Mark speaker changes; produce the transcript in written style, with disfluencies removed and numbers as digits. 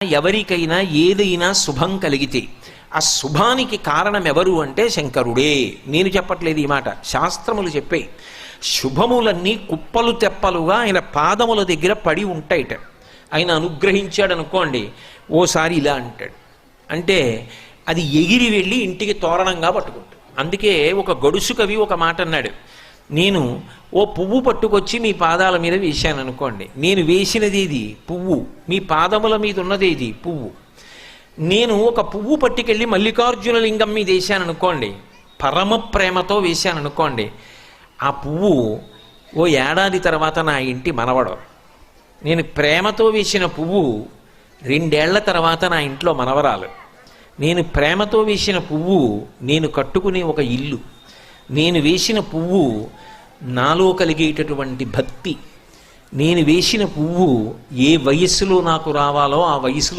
Speaker 1: ఎవరికైనా ఏదైనా శుభం కలిగితే ఆ శుభానికి కారణం ఎవరు అంటే శంకరుడే. నేను చెప్పట్లేదు ఈ మాట, శాస్త్రములు చెప్పే. శుభములన్నీ కుప్పలు తెప్పలుగా ఆయన పాదముల దగ్గర పడి ఉంటాయిట. ఆయన అనుగ్రహించాడు అనుకోండి, ఓసారి ఇలా అంటాడు అంటే అది ఎగిరి వెళ్ళి ఇంటికి తోరణంగా పట్టుకుంటాడు. అందుకే ఒక గడుసు కవి ఒక మాట అన్నాడు, నేను ఓ పువ్వు పట్టుకొచ్చి మీ పాదాల మీద వేశాను అనుకోండి, నేను వేసినది ఇది పువ్వు, మీ పాదముల మీద ఉన్నది ఇది పువ్వు. నేను ఒక పువ్వు పట్టుకెళ్ళి మల్లికార్జున లింగం మీద వేశాను అనుకోండి, పరమ ప్రేమతో వేశాను అనుకోండి, ఆ పువ్వు ఓ ఏడాది తర్వాత నా ఇంటి మనవడు. నేను ప్రేమతో వేసిన పువ్వు 2 ఏళ్ల తర్వాత నా ఇంట్లో మనవరాలు. నేను ప్రేమతో వేసిన పువ్వు నేను కట్టుకునే ఒక ఇల్లు. నేను వేసిన పువ్వు నాలో కలిగేటటువంటి భక్తి. నేను వేసిన పువ్వు ఏ వయస్సులో నాకు రావాలో ఆ వయసులో